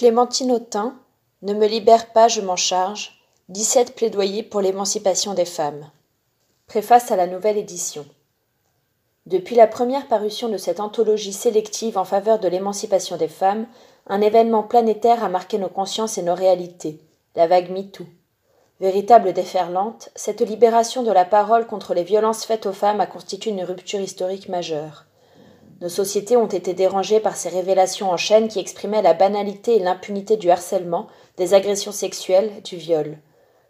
Clémentine Autain, Ne me libère pas, je m'en charge. 17 plaidoyers pour l'émancipation des femmes. Préface à la nouvelle édition. Depuis la première parution de cette anthologie sélective en faveur de l'émancipation des femmes, un événement planétaire a marqué nos consciences et nos réalités, la vague MeToo. Véritable déferlante, cette libération de la parole contre les violences faites aux femmes a constitué une rupture historique majeure. Nos sociétés ont été dérangées par ces révélations en chaîne qui exprimaient la banalité et l'impunité du harcèlement, des agressions sexuelles, du viol.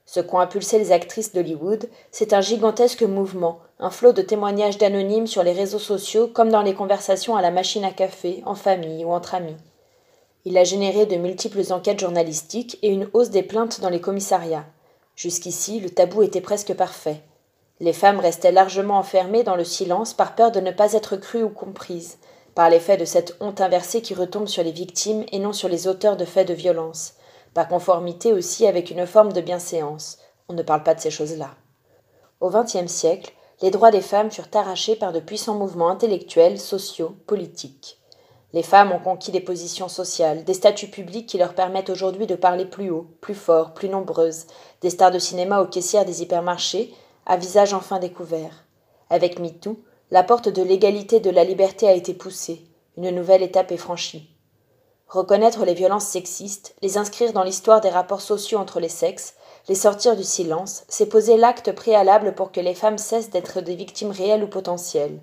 Ce qu'ont impulsé les actrices d'Hollywood, c'est un gigantesque mouvement, un flot de témoignages d'anonymes sur les réseaux sociaux comme dans les conversations à la machine à café, en famille ou entre amis. Il a généré de multiples enquêtes journalistiques et une hausse des plaintes dans les commissariats. Jusqu'ici, le tabou était presque parfait. Les femmes restaient largement enfermées dans le silence par peur de ne pas être crues ou comprises, par l'effet de cette honte inversée qui retombe sur les victimes et non sur les auteurs de faits de violence, par conformité aussi avec une forme de bienséance. On ne parle pas de ces choses-là. Au XXe siècle, les droits des femmes furent arrachés par de puissants mouvements intellectuels, sociaux, politiques. Les femmes ont conquis des positions sociales, des statuts publics qui leur permettent aujourd'hui de parler plus haut, plus fort, plus nombreuses, des stars de cinéma aux caissières des hypermarchés, à visage enfin découvert. Avec MeToo, la porte de l'égalité et de la liberté a été poussée. Une nouvelle étape est franchie. Reconnaître les violences sexistes, les inscrire dans l'histoire des rapports sociaux entre les sexes, les sortir du silence, c'est poser l'acte préalable pour que les femmes cessent d'être des victimes réelles ou potentielles.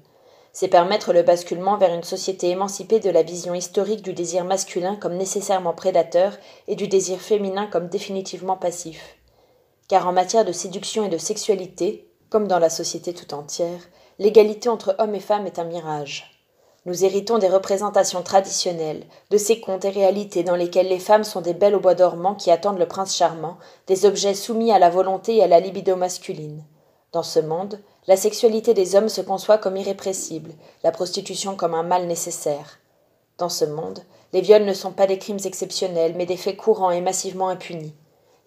C'est permettre le basculement vers une société émancipée de la vision historique du désir masculin comme nécessairement prédateur et du désir féminin comme définitivement passif. Car en matière de séduction et de sexualité, comme dans la société tout entière, l'égalité entre hommes et femmes est un mirage. Nous héritons des représentations traditionnelles, de ces contes et réalités dans lesquels les femmes sont des belles au bois dormant qui attendent le prince charmant, des objets soumis à la volonté et à la libido masculine. Dans ce monde, la sexualité des hommes se conçoit comme irrépressible, la prostitution comme un mal nécessaire. Dans ce monde, les viols ne sont pas des crimes exceptionnels, mais des faits courants et massivement impunis.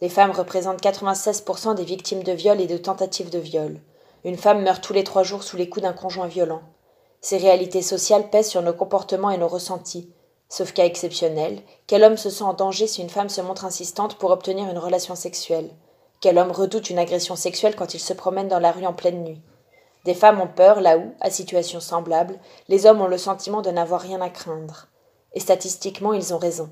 Les femmes représentent 96% des victimes de viol et de tentatives de viol. Une femme meurt tous les 3 jours sous les coups d'un conjoint violent. Ces réalités sociales pèsent sur nos comportements et nos ressentis. Sauf cas exceptionnel, quel homme se sent en danger si une femme se montre insistante pour obtenir une relation sexuelle? Quel homme redoute une agression sexuelle quand il se promène dans la rue en pleine nuit? Des femmes ont peur là où, à situation semblable, les hommes ont le sentiment de n'avoir rien à craindre. Et statistiquement, ils ont raison.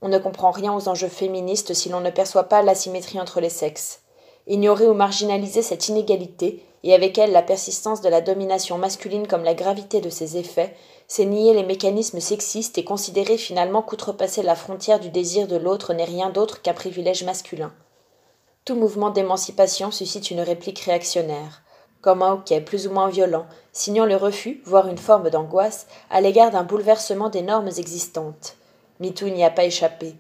On ne comprend rien aux enjeux féministes si l'on ne perçoit pas l'asymétrie entre les sexes. Ignorer ou marginaliser cette inégalité, et avec elle la persistance de la domination masculine comme la gravité de ses effets, c'est nier les mécanismes sexistes et considérer finalement qu'outrepasser la frontière du désir de l'autre n'est rien d'autre qu'un privilège masculin. Tout mouvement d'émancipation suscite une réplique réactionnaire, comme un hoquet plus ou moins violent, signant le refus, voire une forme d'angoisse, à l'égard d'un bouleversement des normes existantes. MeToo n'y a pas échappé.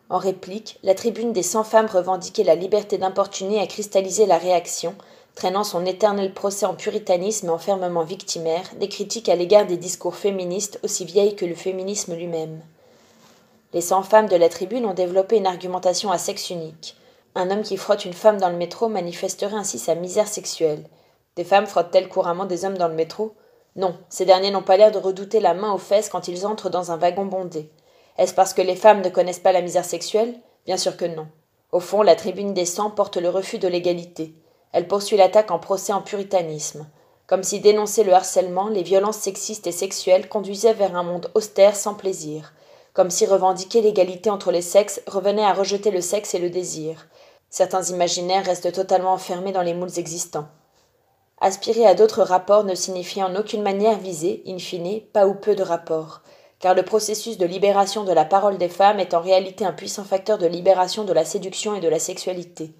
En réplique, la tribune des 100 femmes revendiquait la liberté d'importuner a cristallisé la réaction, traînant son éternel procès en puritanisme et enfermement victimaire, des critiques à l'égard des discours féministes aussi vieilles que le féminisme lui-même. Les 100 femmes de la tribune ont développé une argumentation à sexe unique. Un homme qui frotte une femme dans le métro manifesterait ainsi sa misère sexuelle. Des femmes frottent-elles couramment des hommes dans le métro? Non, ces derniers n'ont pas l'air de redouter la main aux fesses quand ils entrent dans un wagon bondé. Est-ce parce que les femmes ne connaissent pas la misère sexuelle? Bien sûr que non. Au fond, la tribune des 100 porte le refus de l'égalité. Elle poursuit l'attaque en procès en puritanisme. Comme si dénoncer le harcèlement, les violences sexistes et sexuelles conduisaient vers un monde austère sans plaisir. Comme si revendiquer l'égalité entre les sexes revenait à rejeter le sexe et le désir. Certains imaginaires restent totalement enfermés dans les moules existants. Aspirer à d'autres rapports ne signifie en aucune manière viser, in fine, pas ou peu de rapports. Car le processus de libération de la parole des femmes est en réalité un puissant facteur de libération de la séduction et de la sexualité.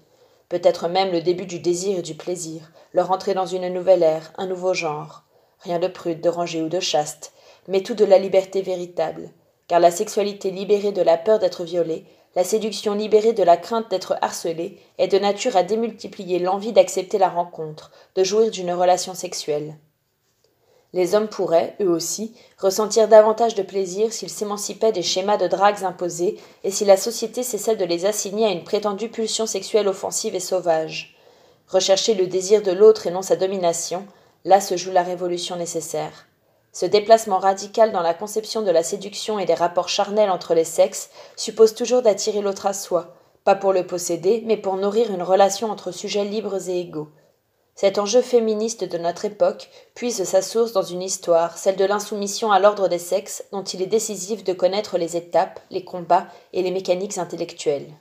Peut-être même le début du désir et du plaisir, leur entrée dans une nouvelle ère, un nouveau genre. Rien de prude, de rangé ou de chaste, mais tout de la liberté véritable. Car la sexualité libérée de la peur d'être violée, la séduction libérée de la crainte d'être harcelée, est de nature à démultiplier l'envie d'accepter la rencontre, de jouir d'une relation sexuelle. Les hommes pourraient, eux aussi, ressentir davantage de plaisir s'ils s'émancipaient des schémas de dragues imposés et si la société cessait de les assigner à une prétendue pulsion sexuelle offensive et sauvage. Rechercher le désir de l'autre et non sa domination, là se joue la révolution nécessaire. Ce déplacement radical dans la conception de la séduction et des rapports charnels entre les sexes suppose toujours d'attirer l'autre à soi, pas pour le posséder, mais pour nourrir une relation entre sujets libres et égaux. Cet enjeu féministe de notre époque puise sa source dans une histoire, celle de l'insoumission à l'ordre des sexes, dont il est décisif de connaître les étapes, les combats et les mécaniques intellectuelles.